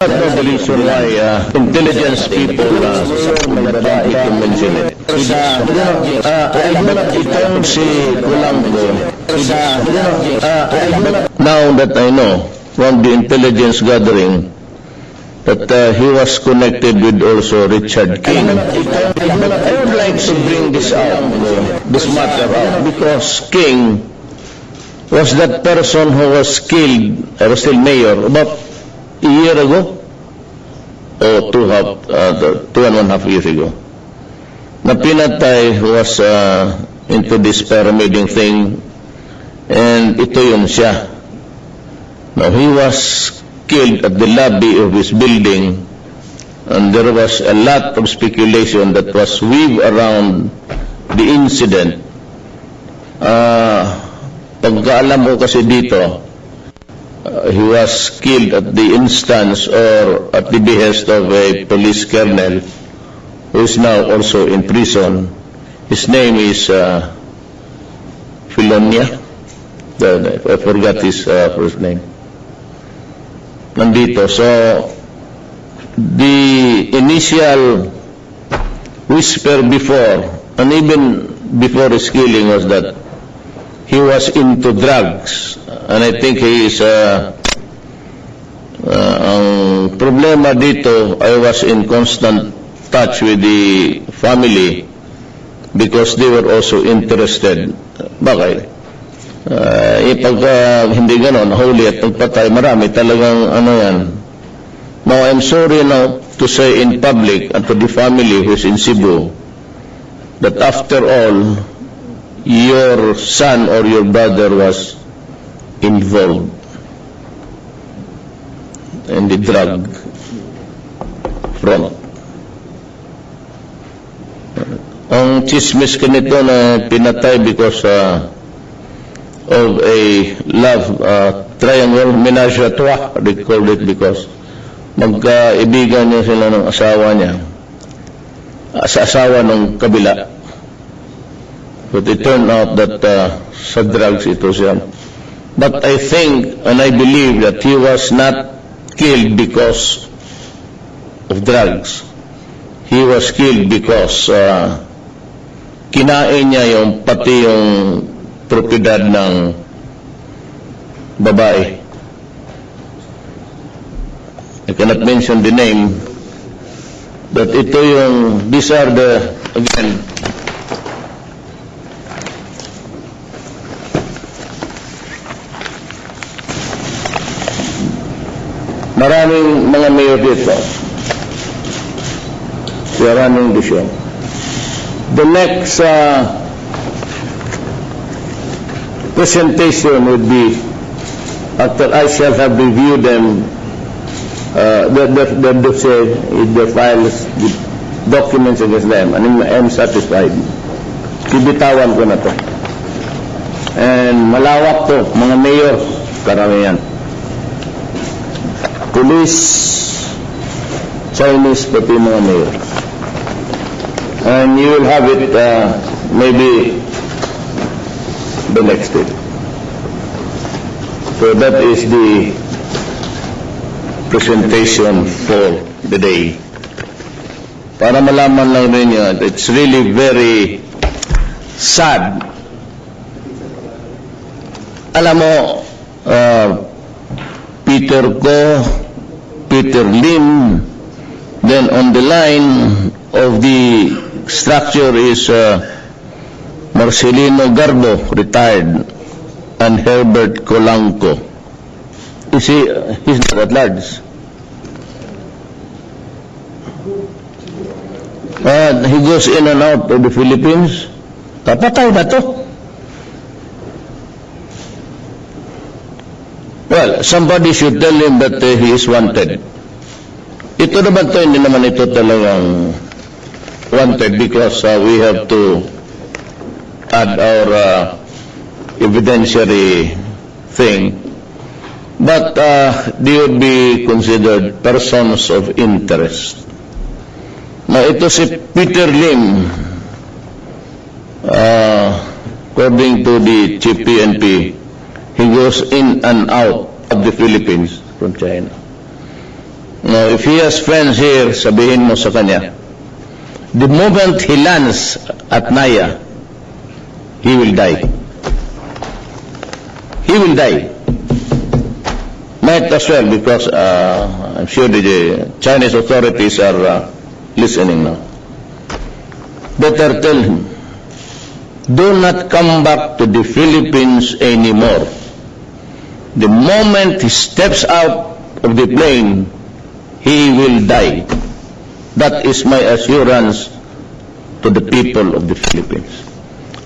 That's not the reason why intelligence people would like to mention it. Itong si Colangco, now that I know from the intelligence gathering that he was connected with also Richard King, I would like to bring this out, this matter out, because King was that person who was killed, I was still mayor, about a year ago, or 2.5 years ago, na pinatay, was into this pyramiding thing, and ito yun siya. Now, he was killed at the lobby of his building, and there was a lot of speculation that was weaved around the incident. Pagkaalam ko kasi dito, he was killed at the instance or at the behest of a police colonel who is now also in prison. His name is Filonia. I forgot his first name. Nandito. So, the initial whisper before, and even before his killing, was that he was into drugs. And I think he is, ang problema dito, I was in constant touch with the family because they were also interested. Bakit? Pagka hindi ganon, huli at pagpatay, marami talagang ano yan. Now, I'm sorry now to say in public and to the family who is in Cebu that after all, your son or your brother was involved in the drug front. Ang chismis ka nito na pinatay because of a love triangle, menage a trois, they called it, because magkaibigan niya sila ng asawa niya, sa asawa ng kabila. But it turned out that sa drugs ito siya. But I think and I believe that he was not killed because of drugs. He was killed because kinain niya pati yung propiedad ng babae. I cannot mention the name, but ito these are the, again, maraming mga mayor dito. We are running the show. The next presentation would be after I shall have reviewed them, the files, the documents against them, and I'm satisfied. Bibitawan ko na to. And malawak to, mga mayor, karamihan. Police, Chinese, pati mga mayor. And you will have it maybe the next day. So that is the presentation for the day. Para malaman lang rin yun, it's really very sad. Alam mo, Peter Lim, then on the line of the structure is Marcelino Garbo, retired, and Herbert Colangco. You see, he's not at large. He goes in and out of the Philippines. Kapatay na to. Well, somebody should tell him that he is wanted. Ito naman to, hindi naman ito talagang wanted because we have to add our evidentiary thing. But they would be considered persons of interest. Now, ito si Peter Lim, according to the Chief PNP, he goes in and out of the Philippines from China. Now, if he has friends here, sabihin mo sa kanya, the moment he lands at Naya, he will die. He will die. Might as well, because I'm sure the Chinese authorities are listening now. Better tell him, do not come back to the Philippines anymore. The moment he steps out of the plane, he will die. That is my assurance to the people of the Philippines.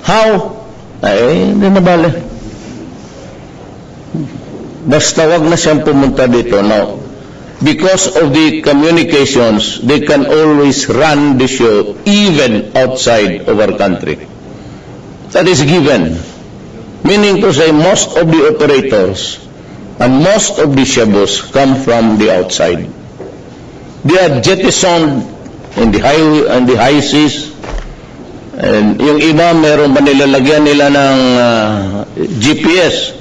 How? Ay, hindi na bale. Basta wag na siyang pumunta dito. Now, because of the communications, they can always run the show even outside of our country. That is given. Meaning to say, most of the operators and most of the shabos come from the outside. They are jettisoned in the high seas. And yung iba, meron ba nilalagyan nila ng GPS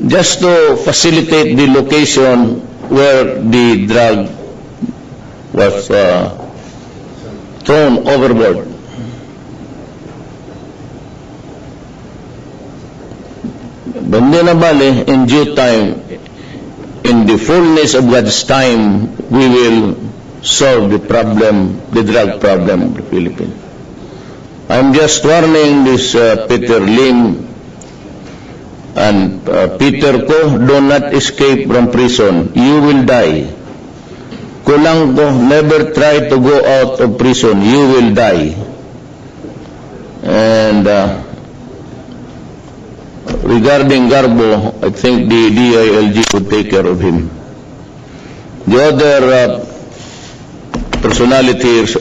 just to facilitate the location where the drug was thrown overboard. Hindi na bale, in due time, in the fullness of God's time, we will solve the problem, the drug problem of the Philippines. I'm just warning this Peter Lim and Peter Ko, do not escape from prison. You will die. Kulang ko, never try to go out of prison. You will die. And regarding Garbo, I think the DILG would take care of him. The other personalities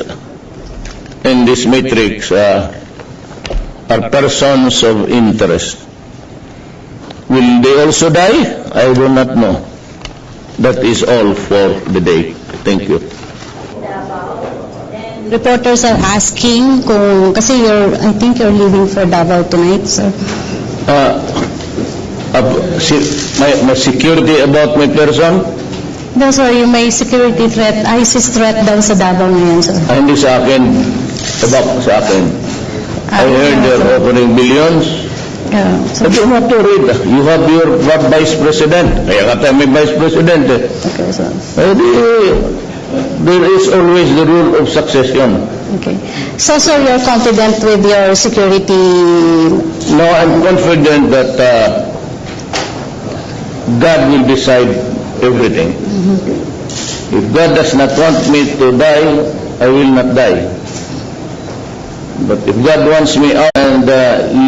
in this matrix are persons of interest. Will they also die? I do not know. That is all for the day. Thank you. Reporters are asking kung, kasi I think you're leaving for Davao tonight, sir. My security about my person? No, sir, yung may security threat, ISIS threat daw sa Davao ngayon, sir. Hindi sa akin. About sa akin. I heard they're offering billions. Yeah, so, But you have to read. You have your vice president. Kaya ka tayo may vice president. okay, sir. There is always the rule of succession. Okay. So, sir, you're confident with your security? No, I'm confident that God will decide everything. If God does not want me to die, I will not die. But if God wants me out, and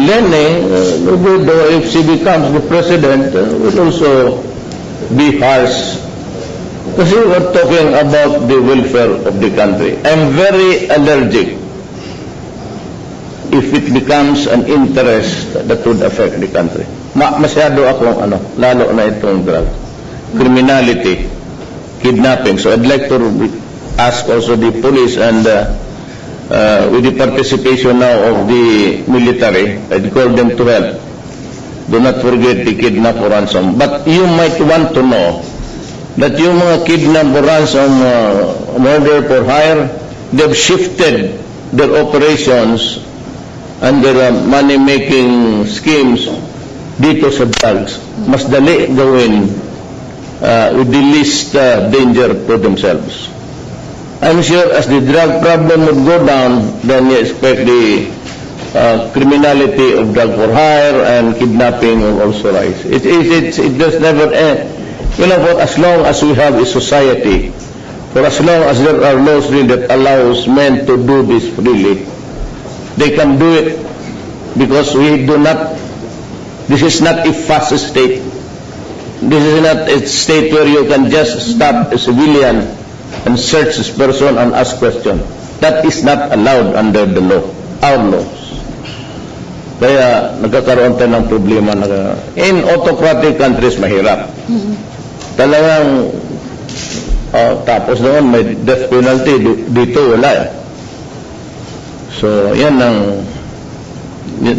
Lene, if she becomes the president, will also be harsh. Kasi we're talking about the welfare of the country. I'm very allergic if it becomes an interest that would affect the country. Masyado akong lalo na itong drug. Criminality, kidnapping. So I'd like to ask also the police and with the participation now of the military, I'd call them to help. Do not forget the kidnap or ransom. But you might want to know that yung mga kidnap or ransom, murder for hire, they've shifted their operations and their money-making schemes dito sa drugs. Mas dali gawin with the least danger to themselves. I'm sure as the drug problem would go down, then you expect the criminality of drug for hire and kidnapping will also rise. It just never end. You know what, as long as we have a society, for as long as there are laws that allows men to do this freely, they can do it because we do not, this is not a fast state. This is not a state where you can just stop a civilian and search this person and ask questions. That is not allowed under the law, our laws. Kaya nagkakaroon tayo ng problema. In autocratic countries, mahirap. Talagang, tapos naman may death penalty, dito wala. So, yan ang,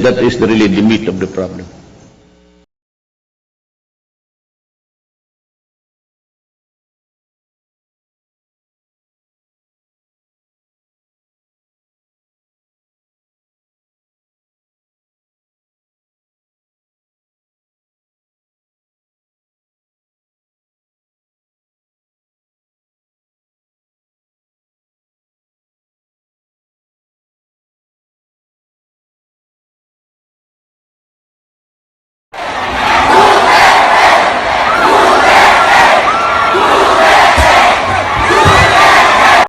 that is really the meat of the problem.